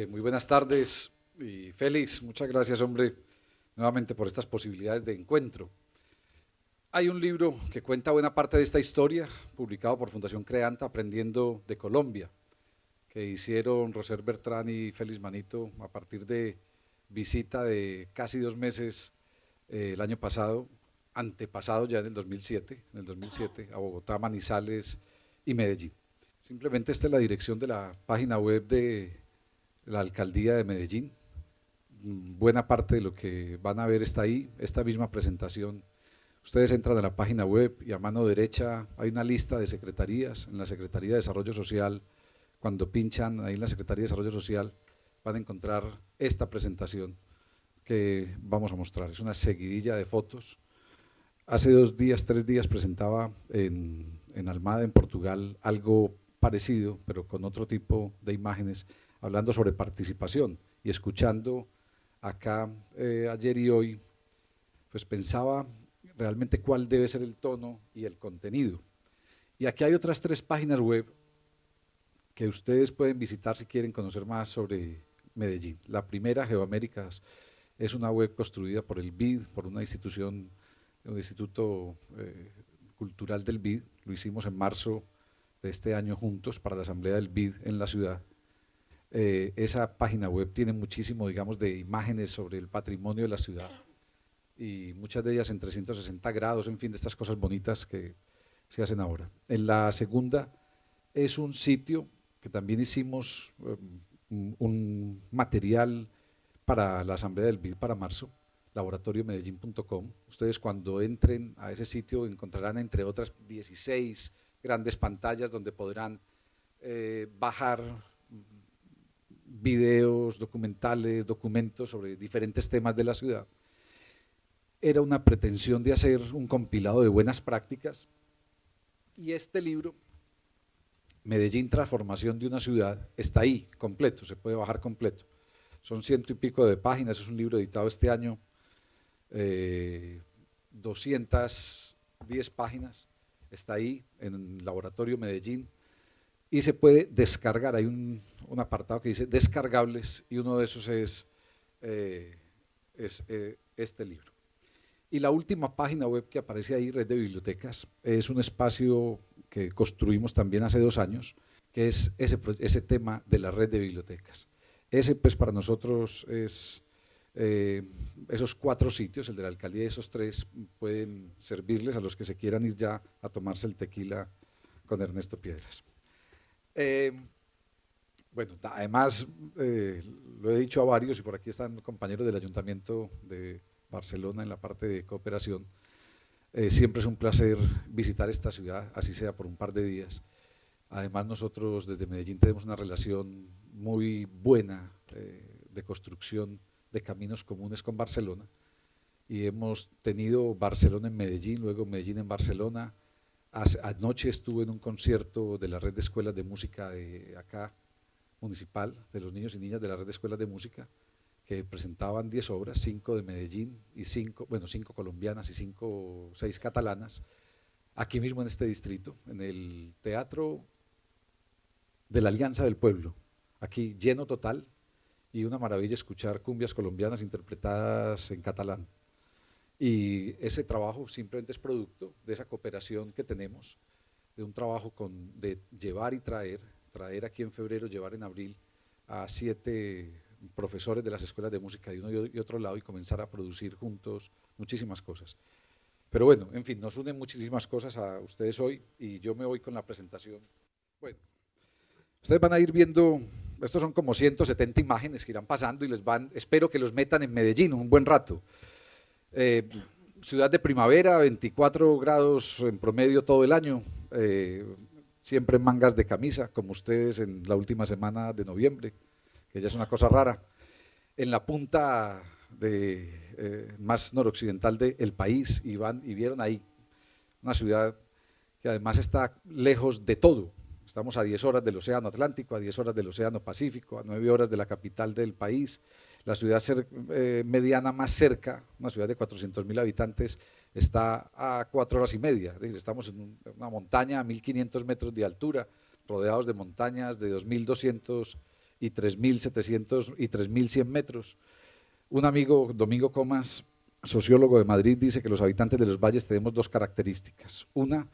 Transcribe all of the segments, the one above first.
Muy buenas tardes y Félix, muchas gracias, hombre, nuevamente por estas posibilidades de encuentro. Hay un libro que cuenta buena parte de esta historia, publicado por Fundación Creanta, Aprendiendo de Colombia, que hicieron Roser Bertrán y Félix Manito a partir de visita de casi 2 meses el año pasado, antepasado ya en el 2007, a Bogotá, Manizales y Medellín. Simplemente esta es la dirección de la página web de la alcaldía de Medellín. Buena parte de lo que van a ver está ahí, esta misma presentación. Ustedes entran a la página web y a mano derecha hay una lista de secretarías. En la Secretaría de Desarrollo Social, cuando pinchan ahí en la Secretaría de Desarrollo Social, van a encontrar esta presentación que vamos a mostrar. Es una seguidilla de fotos. Hace 2 días, 3 días presentaba en Almada, en Portugal, algo parecido, pero con otro tipo de imágenes, hablando sobre participación y escuchando acá ayer y hoy, pues pensaba realmente cuál debe ser el tono y el contenido. Y aquí hay otras 3 páginas web que ustedes pueden visitar si quieren conocer más sobre Medellín. La primera, Geoaméricas, es una web construida por el BID, por una institución, un instituto cultural del BID. Lo hicimos en marzo de este año juntos para la asamblea del BID en la ciudad. Esa página web tiene muchísimo, digamos, de imágenes sobre el patrimonio de la ciudad y muchas de ellas en 360 grados, en fin, de estas cosas bonitas que se hacen ahora. En la segunda es un sitio que también hicimos un material para la asamblea del BID para marzo, laboratoriomedellín.com. Ustedes cuando entren a ese sitio encontrarán entre otras 16 grandes pantallas donde podrán bajar videos, documentales, documentos sobre diferentes temas de la ciudad. Era una pretensión de hacer un compilado de buenas prácticas y este libro, Medellín, transformación de una ciudad, está ahí, completo, se puede bajar completo. Son 100 y pico de páginas, es un libro editado este año, 210 páginas, está ahí en Laboratorio Medellín y se puede descargar. Hay un apartado que dice descargables y uno de esos es este libro. Y la última página web que aparece ahí, Red de Bibliotecas, es un espacio que construimos también hace 2 años, que es ese tema de la red de bibliotecas. Ese pues para nosotros es, esos 4 sitios, el de la alcaldía y esos 3, pueden servirles a los que se quieran ir ya a tomarse el tequila con Ernesto Piedras. Bueno, además lo he dicho a varios y por aquí están compañeros del Ayuntamiento de Barcelona en la parte de cooperación. Siempre es un placer visitar esta ciudad, así sea por un par de días. Además nosotros desde Medellín tenemos una relación muy buena de construcción de caminos comunes con Barcelona y hemos tenido Barcelona en Medellín, luego Medellín en Barcelona. Anoche estuve en un concierto de la red de escuelas de música de acá, municipal, de los niños y niñas de la red de escuelas de música, que presentaban 10 obras, 5 de Medellín y 5 colombianas y 6 catalanas, aquí mismo en este distrito, en el Teatro de la Alianza del Pueblo, aquí lleno total y una maravilla escuchar cumbias colombianas interpretadas en catalán. Y ese trabajo simplemente es producto de esa cooperación que tenemos, de un trabajo de llevar y traer aquí en febrero, llevar en abril a 7 profesores de las escuelas de música de uno y otro lado y comenzar a producir juntos muchísimas cosas. Pero bueno, en fin, nos unen muchísimas cosas a ustedes hoy y yo me voy con la presentación. Bueno, ustedes van a ir viendo, estos son como 170 imágenes que irán pasando y espero que los metan en Medellín un buen rato. Ciudad de primavera, 24 grados en promedio todo el año, siempre en mangas de camisa, como ustedes en la última semana de noviembre, que ya es una cosa rara. En la punta más noroccidental del país y vieron ahí una ciudad que además está lejos de todo. Estamos a 10 horas del Océano Atlántico, a 10 horas del Océano Pacífico, a 9 horas de la capital del país. La ciudad mediana más cerca, una ciudad de 400.000 habitantes, está a 4 horas y media. Es decir, estamos en una montaña a 1.500 metros de altura, rodeados de montañas de 2.200 y 3.700 y 3.100 metros. Un amigo, Domingo Comas, sociólogo de Madrid, dice que los habitantes de los valles tenemos dos características. Una,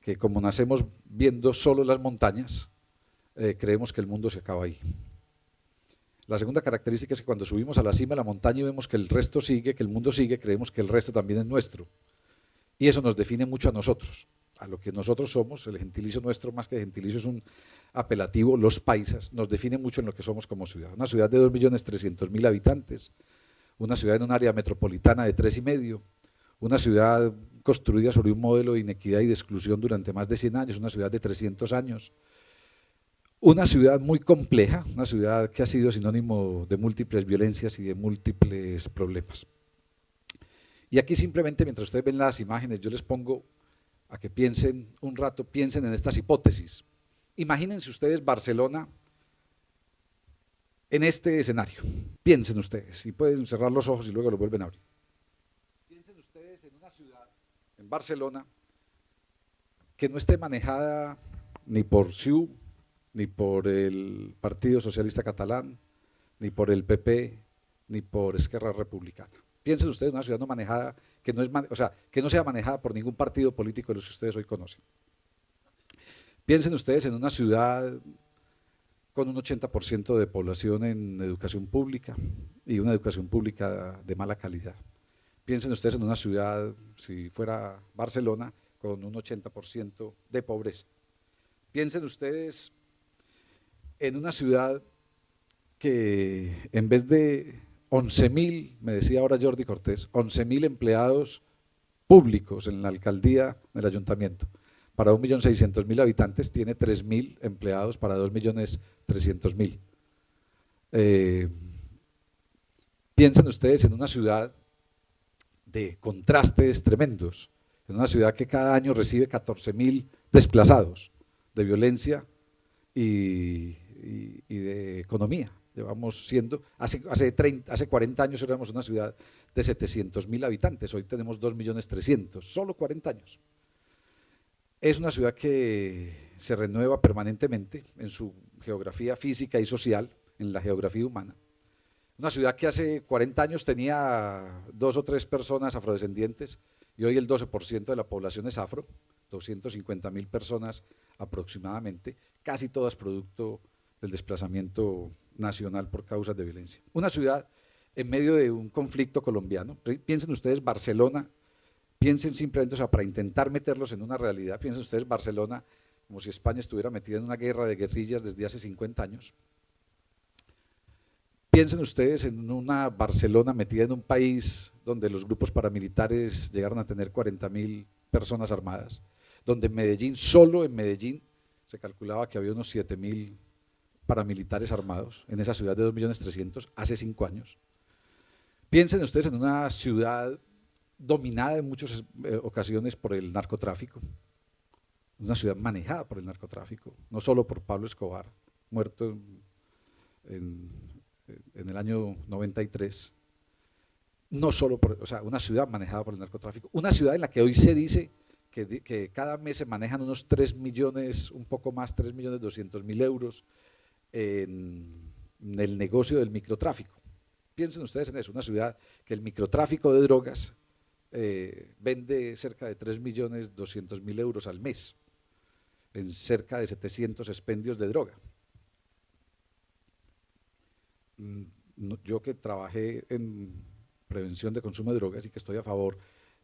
que como nacemos viendo solo las montañas, creemos que el mundo se acaba ahí. La segunda característica es que cuando subimos a la cima de la montaña y vemos que el resto sigue, que el mundo sigue, creemos que el resto también es nuestro. Y eso nos define mucho a nosotros, a lo que nosotros somos. El gentilicio nuestro, más que gentilicio, es un apelativo, los paisas, nos define mucho en lo que somos como ciudad. Una ciudad de 2.300.000 habitantes, una ciudad en un área metropolitana de 3,5, una ciudad construida sobre un modelo de inequidad y de exclusión durante más de 100 años, una ciudad de 300 años, una ciudad muy compleja, una ciudad que ha sido sinónimo de múltiples violencias y de múltiples problemas. Y aquí simplemente, mientras ustedes ven las imágenes, yo les pongo a que piensen un rato, piensen en estas hipótesis. Imagínense ustedes Barcelona en este escenario. Piensen ustedes, y pueden cerrar los ojos y luego los vuelven a abrir. Piensen ustedes en una ciudad, en Barcelona, que no esté manejada ni por CiU, ni por el Partido Socialista Catalán, ni por el PP, ni por Esquerra Republicana. Piensen ustedes en una ciudad no manejada, que no, que no sea manejada por ningún partido político de los que ustedes hoy conocen. Piensen ustedes en una ciudad con un 80% de población en educación pública y una educación pública de mala calidad. Piensen ustedes en una ciudad, si fuera Barcelona, con un 80% de pobreza. Piensen ustedes en una ciudad que en vez de 11.000, me decía ahora Jordi Cortés, 11.000 empleados públicos en la alcaldía del ayuntamiento, para 1.600.000 habitantes tiene 3.000 empleados para 2.300.000. Piensen ustedes en una ciudad de contrastes tremendos, en una ciudad que cada año recibe 14.000 desplazados de violencia y de economía. Llevamos siendo, hace 40 años éramos una ciudad de 700.000 habitantes, hoy tenemos 2.300.000, solo 40 años. Es una ciudad que se renueva permanentemente en su geografía física y social, en la geografía humana. Una ciudad que hace 40 años tenía 2 o 3 personas afrodescendientes y hoy el 12% de la población es afro, 250.000 personas aproximadamente, casi todas producto del desplazamiento nacional por causas de violencia. Una ciudad en medio de un conflicto colombiano. Piensen ustedes Barcelona, piensen simplemente, para intentar meterlos en una realidad, piensen ustedes Barcelona como si España estuviera metida en una guerra de guerrillas desde hace 50 años. Piensen ustedes en una Barcelona metida en un país donde los grupos paramilitares llegaron a tener 40.000 personas armadas, donde en Medellín, solo en Medellín, se calculaba que había unos 7.000 paramilitares armados en esa ciudad de 2.300.000 hace 5 años. Piensen ustedes en una ciudad dominada en muchas ocasiones por el narcotráfico, una ciudad manejada por el narcotráfico, no solo por Pablo Escobar, muerto en el año 93, no solo por, una ciudad manejada por el narcotráfico, una ciudad en la que hoy se dice que cada mes se manejan unos 3 millones, un poco más, 3.200.000 euros en el negocio del microtráfico. Piensen ustedes en eso, una ciudad que el microtráfico de drogas vende cerca de 3.200.000 euros al mes, en cerca de 700 expendios de droga. Yo que trabajé en prevención de consumo de drogas y que estoy a favor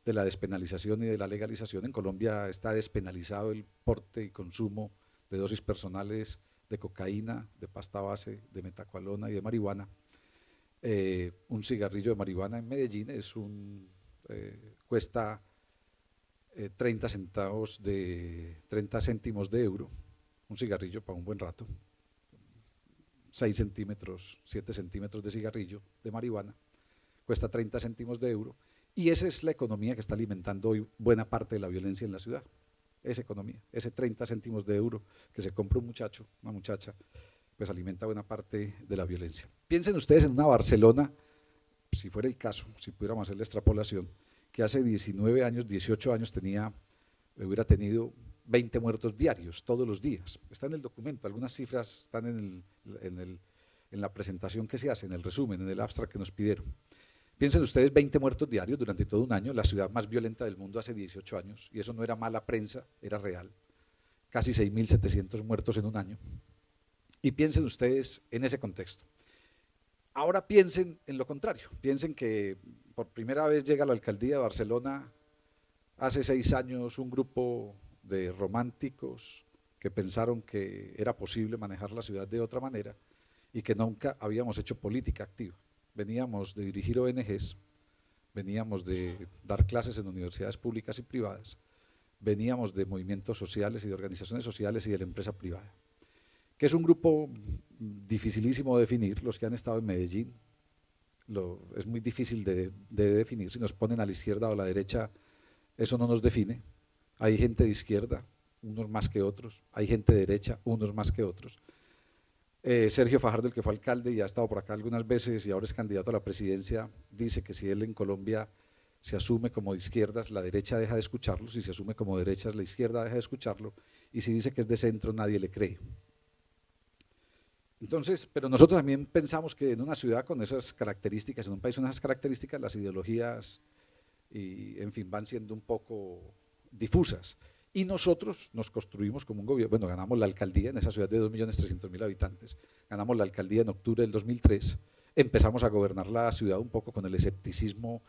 de la despenalización y de la legalización, en Colombia está despenalizado el porte y consumo de dosis personales de cocaína, de pasta base, de metacualona y de marihuana. Un cigarrillo de marihuana en Medellín cuesta 30 céntimos de euro, un cigarrillo para un buen rato, 6 centímetros, 7 centímetros de cigarrillo de marihuana, cuesta 30 céntimos de euro, y esa es la economía que está alimentando hoy buena parte de la violencia en la ciudad. Esa economía, ese 30 céntimos de euro que se compra un muchacho, una muchacha, pues alimenta buena parte de la violencia. Piensen ustedes en una Barcelona, si fuera el caso, si pudiéramos hacer la extrapolación, que hace 19 años, 18 años hubiera tenido 20 muertos diarios, todos los días. Está en el documento, algunas cifras están en en la presentación que se hace, en el resumen, en el abstract que nos pidieron. Piensen ustedes 20 muertos diarios durante todo un año, la ciudad más violenta del mundo hace 18 años, y eso no era mala prensa, era real. Casi 6.700 muertos en un año. Y piensen ustedes en ese contexto. Ahora piensen en lo contrario, piensen que por primera vez llega a la alcaldía de Barcelona hace 6 años un grupo de románticos que pensaron que era posible manejar la ciudad de otra manera y que nunca habíamos hecho política activa. Veníamos de dirigir ONGs, veníamos de dar clases en universidades públicas y privadas, veníamos de movimientos sociales y de organizaciones sociales y de la empresa privada, que es un grupo dificilísimo de definir. Los que han estado en Medellín, es muy difícil de definir. Si nos ponen a la izquierda o a la derecha, eso no nos define. Hay gente de izquierda, unos más que otros, hay gente de derecha, unos más que otros. Sergio Fajardo, el que fue alcalde y ha estado por acá algunas veces y ahora es candidato a la presidencia, dice que si él en Colombia se asume como de izquierdas, la derecha deja de escucharlo; si se asume como de derechas, la izquierda deja de escucharlo; y si dice que es de centro, nadie le cree. Entonces, pero nosotros también pensamos que en una ciudad con esas características, en un país con esas características, las ideologías y, en fin, van siendo un poco difusas. Y nosotros nos construimos como un gobierno. Bueno, ganamos la alcaldía en esa ciudad de 2.300.000 habitantes, ganamos la alcaldía en octubre del 2003, empezamos a gobernar la ciudad un poco con el escepticismo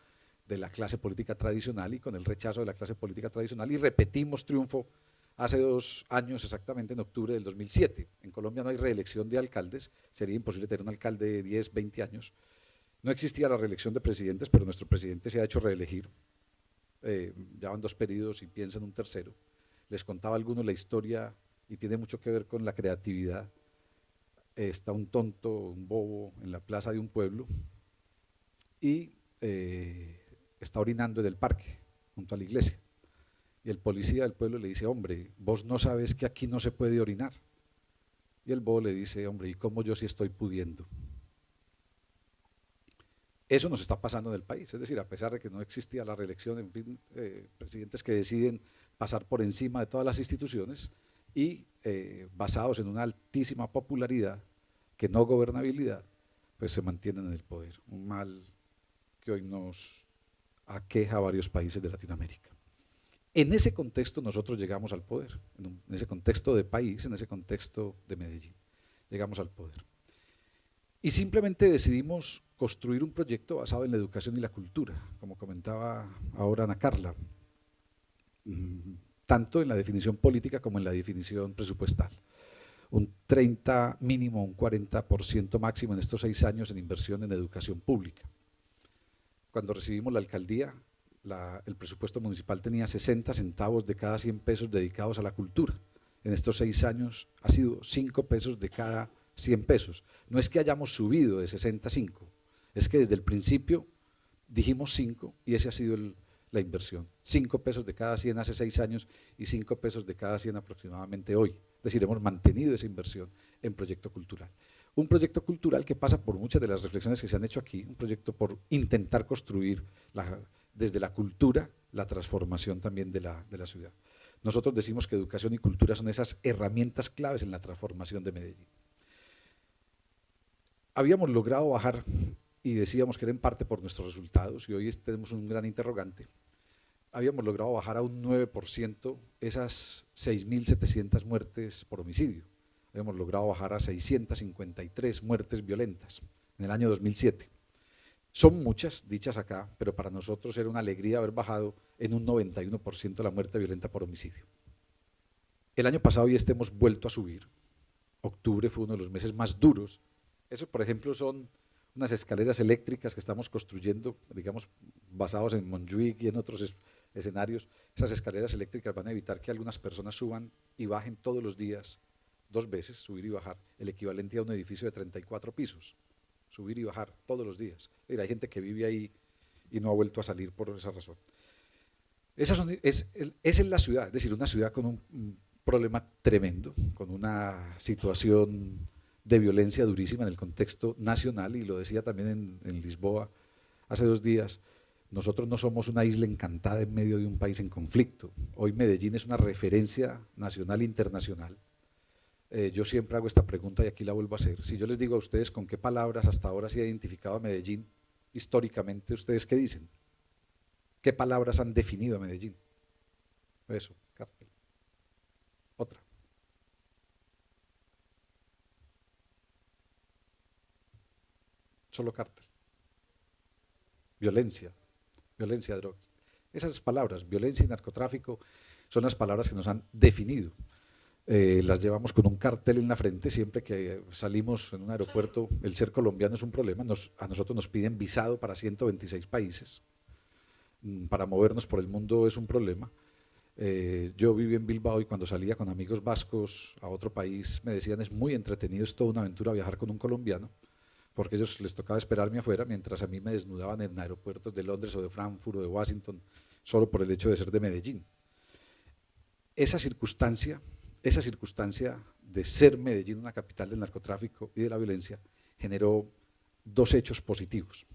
de la clase política tradicional y con el rechazo de la clase política tradicional, y repetimos triunfo hace 2 años exactamente, en octubre del 2007. En Colombia no hay reelección de alcaldes, sería imposible tener un alcalde de 10, 20 años. No existía la reelección de presidentes, pero nuestro presidente se ha hecho reelegir. Ya van 2 periodos y piensa en un tercero. Les contaba a algunos la historia y tiene mucho que ver con la creatividad. Está un tonto, un bobo en la plaza de un pueblo y está orinando en el parque, junto a la iglesia. Y el policía del pueblo le dice: hombre, vos no sabes que aquí no se puede orinar. Y el bobo le dice: hombre, ¿y cómo yo sí estoy pudiendo? Eso nos está pasando en el país, es decir, a pesar de que no existía la reelección, en fin, presidentes que deciden pasar por encima de todas las instituciones y basados en una altísima popularidad, que no gobernabilidad, pues se mantienen en el poder, un mal que hoy nos aqueja a varios países de Latinoamérica. En ese contexto nosotros llegamos al poder, en ese contexto de país, en ese contexto de Medellín, llegamos al poder. Y simplemente decidimos construir un proyecto basado en la educación y la cultura, como comentaba ahora Ana Carla, tanto en la definición política como en la definición presupuestal. Un 30 mínimo, un 40% máximo en estos 6 años en inversión en educación pública. Cuando recibimos la alcaldía, el presupuesto municipal tenía 60 centavos de cada 100 pesos dedicados a la cultura. En estos 6 años ha sido 5 pesos de cada 100 pesos. No es que hayamos subido de 60 a 5, es que desde el principio dijimos 5 y esa ha sido la inversión. 5 pesos de cada 100 hace 6 años y 5 pesos de cada 100 aproximadamente hoy. Es decir, hemos mantenido esa inversión en proyecto cultural. Un proyecto cultural que pasa por muchas de las reflexiones que se han hecho aquí, un proyecto por intentar construir desde la cultura la transformación también de la ciudad. Nosotros decimos que educación y cultura son esas herramientas claves en la transformación de Medellín. Habíamos logrado bajar, y decíamos que era en parte por nuestros resultados, y hoy tenemos un gran interrogante, habíamos logrado bajar a un 9% esas 6.700 muertes por homicidio. Habíamos logrado bajar a 653 muertes violentas en el año 2007. Son muchas, dichas acá, pero para nosotros era una alegría haber bajado en un 91% la muerte violenta por homicidio. El año pasado y hemos vuelto a subir. Octubre fue uno de los meses más duros. Eso, por ejemplo, son unas escaleras eléctricas que estamos construyendo, digamos, basados en Montjuic y en otros escenarios. Esas escaleras eléctricas van a evitar que algunas personas suban y bajen todos los días, 2 veces, subir y bajar, el equivalente a un edificio de 34 pisos, subir y bajar todos los días. Hay gente que vive ahí y no ha vuelto a salir por esa razón. Esa es la ciudad, es decir, una ciudad con un problema tremendo, con una situación de violencia durísima en el contexto nacional, y lo decía también en Lisboa hace 2 días, nosotros no somos una isla encantada en medio de un país en conflicto. Hoy Medellín es una referencia nacional e internacional. yo siempre hago esta pregunta y aquí la vuelvo a hacer. Si yo les digo a ustedes con qué palabras hasta ahora se ha identificado a Medellín, históricamente, ¿ustedes qué dicen? ¿Qué palabras han definido a Medellín? Eso, cártel. Otra. Solo cártel. Violencia, violencia, drogas. Esas palabras, violencia y narcotráfico, son las palabras que nos han definido. Las llevamos con un cartel en la frente siempre que salimos en un aeropuerto. El ser colombiano es un problema. A nosotros nos piden visado para 126 países. Para movernos por el mundo es un problema. Yo viví en Bilbao y cuando salía con amigos vascos a otro país me decían es muy entretenido, es toda una aventura viajar con un colombiano, porque a ellos les tocaba esperarme afuera mientras a mí me desnudaban en aeropuertos de Londres o de Frankfurt o de Washington solo por el hecho de ser de Medellín. Esa circunstancia de ser Medellín una capital del narcotráfico y de la violencia generó dos hechos positivos,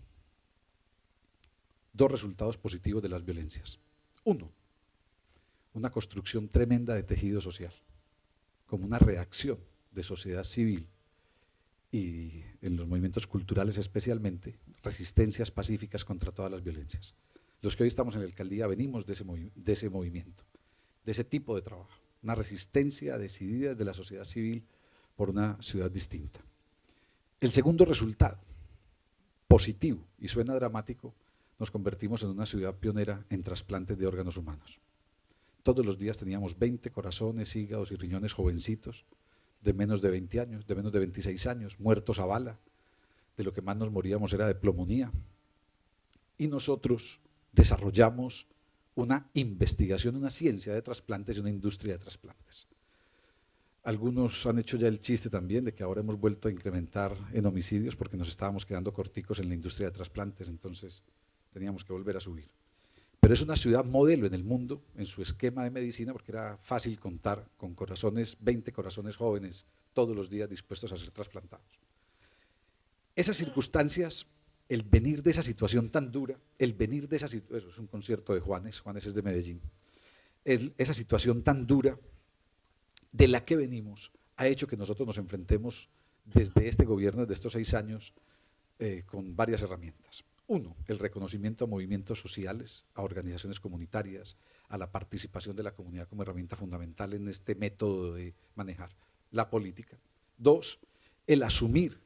dos resultados positivos de las violencias. Uno, una construcción tremenda de tejido social, como una reacción de sociedad civil y en los movimientos culturales especialmente, resistencias pacíficas contra todas las violencias. Los que hoy estamos en la alcaldía venimos de ese movimiento, de ese tipo de trabajo, una resistencia decidida de la sociedad civil por una ciudad distinta. El segundo resultado, positivo y suena dramático, nos convertimos en una ciudad pionera en trasplantes de órganos humanos. Todos los días teníamos 20 corazones, hígados y riñones jovencitos, de menos de 20 años, de menos de 26 años, muertos a bala. De lo que más nos moríamos era de pulmonía. Y nosotros desarrollamos una investigación, una ciencia de trasplantes y una industria de trasplantes. Algunos han hecho ya el chiste también de que ahora hemos vuelto a incrementar en homicidios porque nos estábamos quedando corticos en la industria de trasplantes, entonces teníamos que volver a subir. Pero es una ciudad modelo en el mundo, en su esquema de medicina, porque era fácil contar con corazones, 20 corazones jóvenes todos los días dispuestos a ser trasplantados. Esas circunstancias, el venir de esa situación tan dura, el venir de esa situación, es un concierto de Juanes es de Medellín, esa situación tan dura de la que venimos ha hecho que nosotros nos enfrentemos desde este gobierno, desde estos 6 años, con varias herramientas. Uno, el reconocimiento a movimientos sociales, a organizaciones comunitarias, a la participación de la comunidad como herramienta fundamental en este método de manejar la política. Dos, el asumir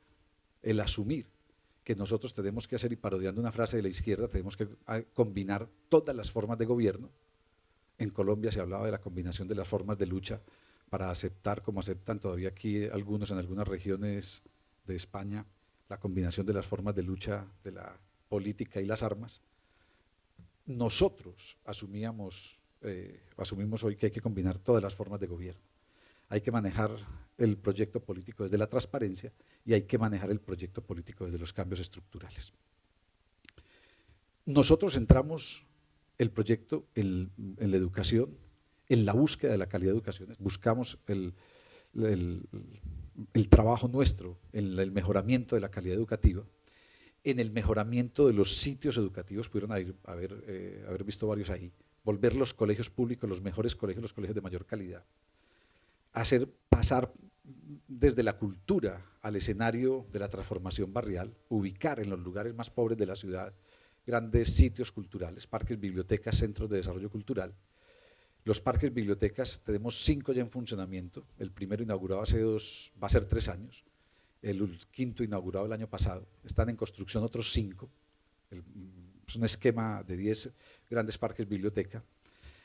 que nosotros tenemos que hacer, y parodiando una frase de la izquierda, tenemos que combinar todas las formas de gobierno. En Colombia se hablaba de la combinación de las formas de lucha para aceptar, como aceptan todavía aquí algunos en algunas regiones de España, la combinación de las formas de lucha de la política y las armas. Nosotros asumimos hoy que hay que combinar todas las formas de gobierno. Hay que manejar el proyecto político desde la transparencia y hay que manejar el proyecto político desde los cambios estructurales. Nosotros centramos el proyecto en la educación, en la búsqueda de la calidad de educación, buscamos el trabajo nuestro en el mejoramiento de la calidad educativa, en el mejoramiento de los sitios educativos, pudieron haber visto varios ahí, volver los colegios públicos, los mejores colegios, los colegios de mayor calidad, hacer pasar desde la cultura al escenario de la transformación barrial, ubicar en los lugares más pobres de la ciudad grandes sitios culturales, parques, bibliotecas, centros de desarrollo cultural. Los parques, bibliotecas, tenemos 5 ya en funcionamiento, el primero inaugurado va a ser 3 años, el quinto inaugurado el año pasado, están en construcción otros 5, es un esquema de 10 grandes parques biblioteca.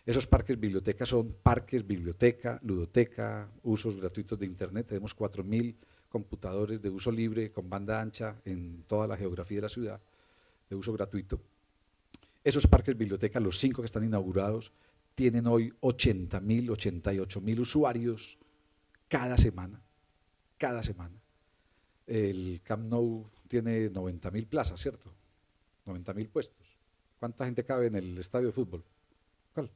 Esos parques bibliotecas son parques, biblioteca, ludoteca, usos gratuitos de internet, tenemos 4.000 computadores de uso libre con banda ancha en toda la geografía de la ciudad, de uso gratuito. Esos parques biblioteca, los 5 que están inaugurados, tienen hoy 80.000, 88.000 usuarios cada semana. El Camp Nou tiene 90.000 plazas, ¿cierto? 90.000 puestos. ¿Cuánta gente cabe en el estadio de fútbol? ¿Cuál?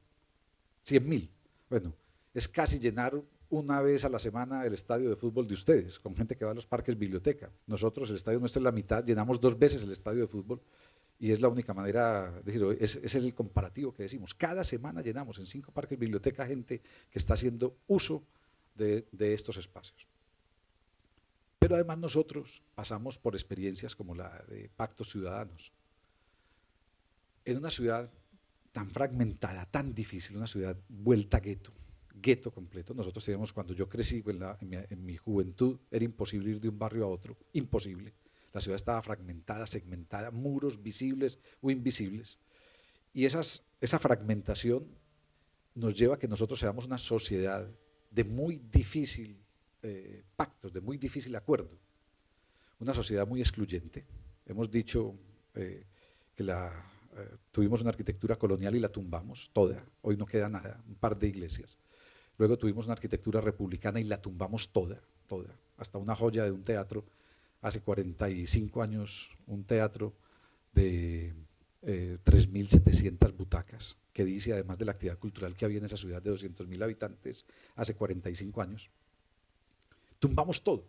100.000. Bueno, es casi llenar una vez a la semana el estadio de fútbol de ustedes, con gente que va a los parques biblioteca. Nosotros, el estadio nuestro es la mitad, llenamos 2 veces el estadio de fútbol y es la única manera de decirlo, es el comparativo que decimos. Cada semana llenamos en 5 parques biblioteca gente que está haciendo uso de estos espacios. Pero además nosotros pasamos por experiencias como la de pactos ciudadanos. En una ciudad tan fragmentada, tan difícil, una ciudad vuelta gueto, gueto completo. Nosotros teníamos, cuando yo crecí en mi juventud, era imposible ir de un barrio a otro, imposible. La ciudad estaba fragmentada, segmentada, muros visibles o invisibles. Y esa fragmentación nos lleva a que nosotros seamos una sociedad de muy difícil pactos, de muy difícil acuerdo. Una sociedad muy excluyente. Hemos dicho que tuvimos una arquitectura colonial y la tumbamos toda. Hoy no queda nada, un par de iglesias. Luego tuvimos una arquitectura republicana y la tumbamos toda, toda. Hasta una joya de un teatro, hace 45 años, un teatro de 3.700 butacas, que dice, además de la actividad cultural que había en esa ciudad de 200.000 habitantes, hace 45 años. Tumbamos todo,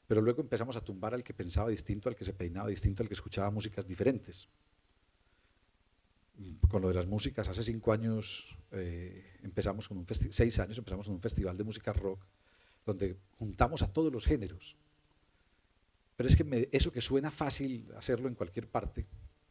pero luego empezamos a tumbar al que pensaba distinto, al que se peinaba distinto, al que escuchaba músicas diferentes. Con lo de las músicas, hace 5 años empezamos con 6 años empezamos con un festival de música rock, donde juntamos a todos los géneros. Pero es que eso que suena fácil hacerlo en cualquier parte,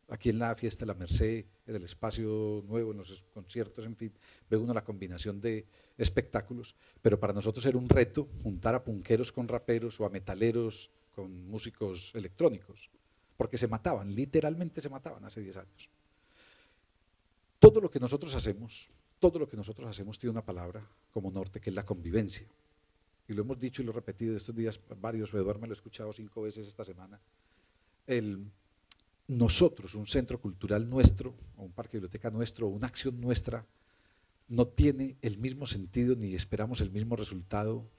aquí en la fiesta de la Merced, en el espacio nuevo, en los conciertos, en fin, ve uno la combinación de espectáculos, pero para nosotros era un reto juntar a punqueros con raperos o a metaleros con músicos electrónicos, porque se mataban, literalmente se mataban hace 10 años. Todo lo que nosotros hacemos tiene una palabra como norte, que es la convivencia. Y lo hemos dicho y lo he repetido estos días varios, Eduardo me lo he escuchado 5 veces esta semana. Nosotros, un centro cultural nuestro, o un parque biblioteca nuestro, o una acción nuestra, no tiene el mismo sentido ni esperamos el mismo resultado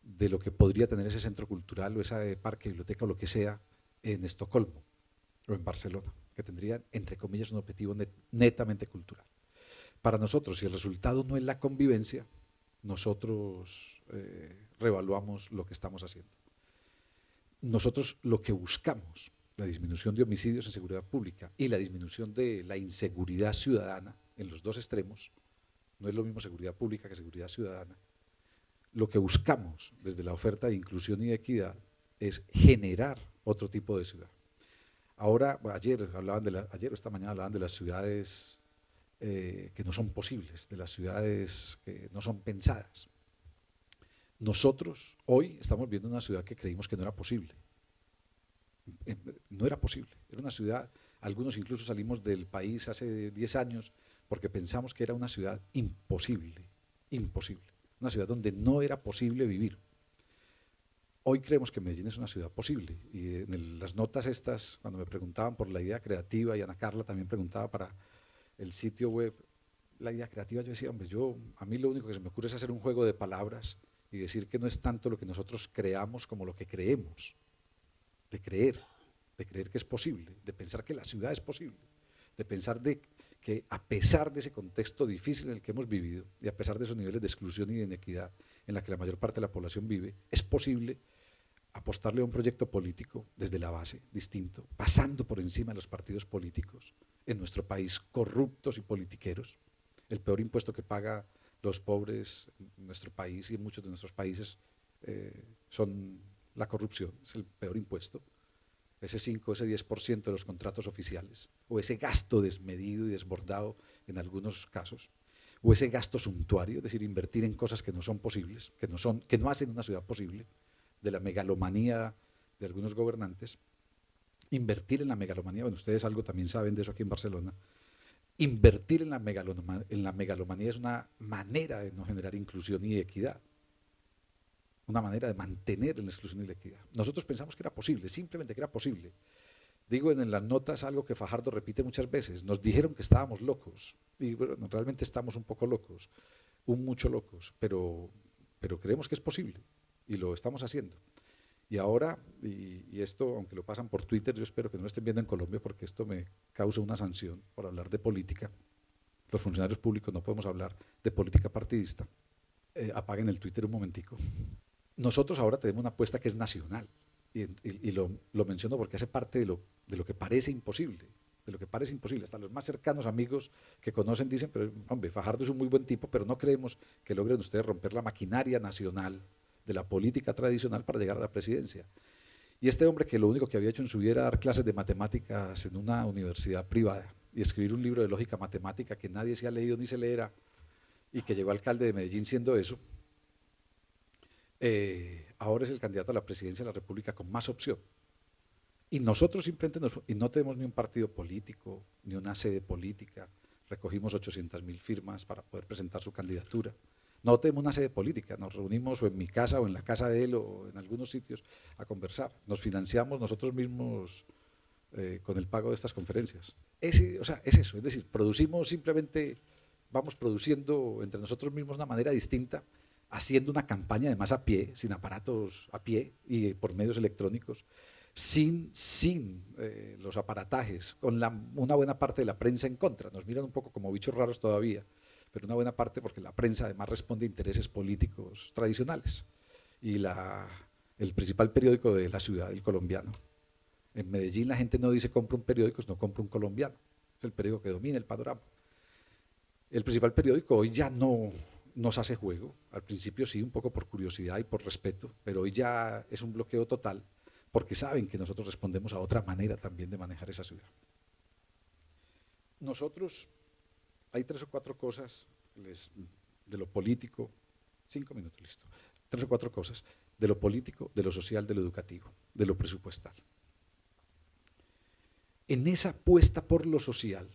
de lo que podría tener ese centro cultural o ese parque biblioteca o lo que sea en Estocolmo o en Barcelona, que tendrían, entre comillas, un objetivo netamente cultural. Para nosotros, si el resultado no es la convivencia, nosotros reevaluamos lo que estamos haciendo. Nosotros lo que buscamos, la disminución de homicidios en seguridad pública y la disminución de la inseguridad ciudadana en los dos extremos, no es lo mismo seguridad pública que seguridad ciudadana, lo que buscamos desde la oferta de inclusión y de equidad es generar otro tipo de ciudad. Ahora, ayer o esta mañana hablaban de las ciudades que no son posibles, de las ciudades que no son pensadas. Nosotros hoy estamos viendo una ciudad que creímos que no era posible. No era posible, era una ciudad, algunos incluso salimos del país hace 10 años porque pensamos que era una ciudad imposible, imposible, una ciudad donde no era posible vivir. Hoy creemos que Medellín es una ciudad posible y en las notas estas, cuando me preguntaban por la idea creativa y Ana Carla también preguntaba para el sitio web, la idea creativa, yo decía, hombre, a mí lo único que se me ocurre es hacer un juego de palabras y decir que no es tanto lo que nosotros creamos como lo que creemos, de creer que es posible, de pensar que la ciudad es posible, de pensar que a pesar de ese contexto difícil en el que hemos vivido y a pesar de esos niveles de exclusión y de inequidad en la que la mayor parte de la población vive, es posible apostarle a un proyecto político desde la base, distinto, pasando por encima de los partidos políticos, en nuestro país corruptos y politiqueros. El peor impuesto que paga los pobres en nuestro país y en muchos de nuestros países son la corrupción, es el peor impuesto. Ese 5, ese 10% de los contratos oficiales, o ese gasto desmedido y desbordado en algunos casos, o ese gasto suntuario, es decir, invertir en cosas que no son posibles, que no hacen una ciudad posible, de la megalomanía de algunos gobernantes, invertir en la megalomanía, bueno, ustedes algo también saben de eso aquí en Barcelona, invertir en la megalomanía es una manera de no generar inclusión y equidad, una manera de mantener la exclusión y la equidad. Nosotros pensamos que era posible, simplemente que era posible. Digo en las notas algo que Fajardo repite muchas veces, nos dijeron que estábamos locos, y bueno, realmente estamos un poco locos, mucho locos, pero creemos que es posible y lo estamos haciendo. Y ahora, y esto, aunque lo pasan por Twitter, yo espero que no lo estén viendo en Colombia porque esto me causa una sanción por hablar de política. Los funcionarios públicos no podemos hablar de política partidista. Apaguen el Twitter un momentico. Nosotros ahora tenemos una apuesta que es nacional y lo menciono porque hace parte de lo que parece imposible. de lo que parece imposible. Hasta los más cercanos amigos que conocen dicen, pero hombre, Fajardo es un muy buen tipo, pero no creemos que logren ustedes romper la maquinaria nacional de la política tradicional para llegar a la presidencia. Y este hombre que lo único que había hecho en su vida era dar clases de matemáticas en una universidad privada y escribir un libro de lógica matemática que nadie se ha leído ni se leerá, y que llegó alcalde de Medellín siendo eso, ahora es el candidato a la presidencia de la República con más opción. Y nosotros simplemente y no tenemos ni un partido político, ni una sede política, recogimos 800.000 firmas para poder presentar su candidatura. No tenemos una sede política, nos reunimos o en mi casa o en la casa de él o en algunos sitios a conversar. Nos financiamos nosotros mismos con el pago de estas conferencias. O sea, es eso, es decir, producimos simplemente, vamos produciendo entre nosotros mismos de una manera distinta, haciendo una campaña además a pie, sin aparatos a pie y por medios electrónicos, sin los aparatajes, con una buena parte de la prensa en contra. Nos miran un poco como bichos raros todavía, pero una buena parte porque la prensa además responde a intereses políticos tradicionales. Y el principal periódico de la ciudad, El Colombiano. En Medellín la gente no dice compra un periódico, sino compra un colombiano. Es el periódico que domina el panorama. El principal periódico hoy ya no nos hace juego. Al principio sí, un poco por curiosidad y por respeto, pero hoy ya es un bloqueo total porque saben que nosotros respondemos a otra manera también de manejar esa ciudad. Nosotros, hay 3 o 4 cosas de lo político, 5 minutos, listo, 3 o 4 cosas de lo político, de lo social, de lo educativo, de lo presupuestal. En esa apuesta por lo social,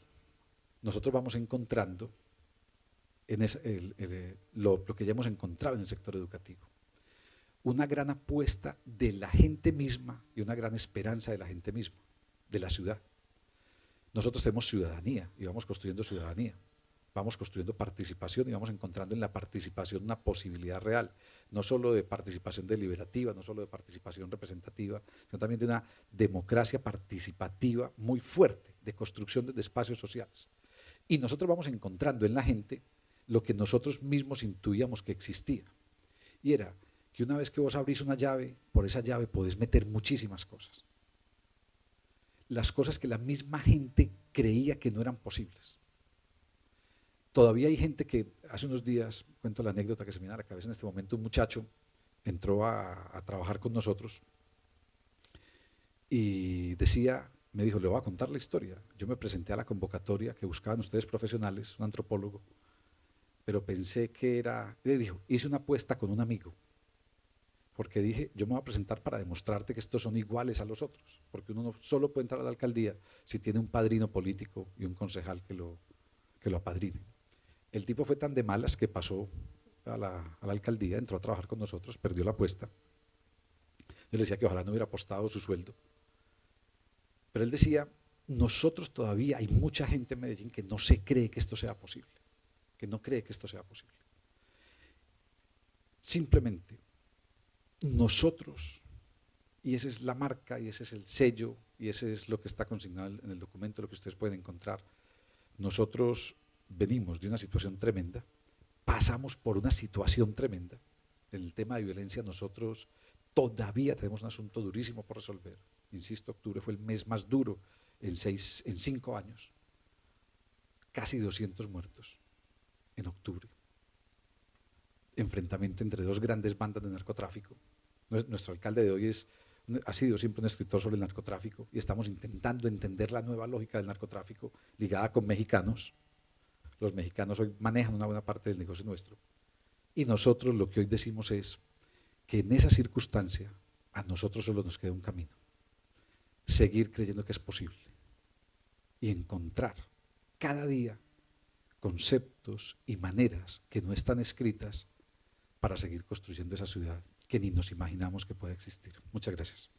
nosotros vamos encontrando lo que ya hemos encontrado en el sector educativo. Una gran apuesta de la gente misma y una gran esperanza de la gente misma, de la ciudad. Nosotros tenemos ciudadanía y vamos construyendo ciudadanía, vamos construyendo participación y vamos encontrando en la participación una posibilidad real, no solo de participación deliberativa, no solo de participación representativa, sino también de una democracia participativa muy fuerte, de construcción de espacios sociales. Y nosotros vamos encontrando en la gente lo que nosotros mismos intuíamos que existía, y era que una vez que vos abrís una llave, por esa llave podés meter muchísimas cosas. Las cosas que la misma gente creía que no eran posibles. Todavía hay gente que, hace unos días, cuento la anécdota que se me viene a la cabeza en este momento, un muchacho entró a trabajar con nosotros y decía, me dijo, le voy a contar la historia. Yo me presenté a la convocatoria que buscaban ustedes profesionales, un antropólogo, pero pensé que era, le dijo, hice una apuesta con un amigo, porque dije, yo me voy a presentar para demostrarte que estos son iguales a los otros, porque uno no solo puede entrar a la alcaldía si tiene un padrino político y un concejal que lo apadrine. El tipo fue tan de malas que pasó a la alcaldía, entró a trabajar con nosotros, perdió la apuesta. Yo le decía que ojalá no hubiera apostado su sueldo. Pero él decía, nosotros todavía hay mucha gente en Medellín que no se cree que esto sea posible, que no cree que esto sea posible. Simplemente, nosotros, y esa es la marca, y ese es el sello, y ese es lo que está consignado en el documento, lo que ustedes pueden encontrar, nosotros venimos de una situación tremenda, pasamos por una situación tremenda. En el tema de violencia nosotros todavía tenemos un asunto durísimo por resolver. Insisto, octubre fue el mes más duro en 5 años. Casi 200 muertos en octubre. Enfrentamiento entre 2 grandes bandas de narcotráfico. Nuestro alcalde de hoy ha sido siempre un escritor sobre el narcotráfico y estamos intentando entender la nueva lógica del narcotráfico ligada con mexicanos. Los mexicanos hoy manejan una buena parte del negocio nuestro. Y nosotros lo que hoy decimos es que en esa circunstancia a nosotros solo nos queda un camino. Seguir creyendo que es posible y encontrar cada día conceptos y maneras que no están escritas para seguir construyendo esa ciudad que ni nos imaginamos que pueda existir. Muchas gracias.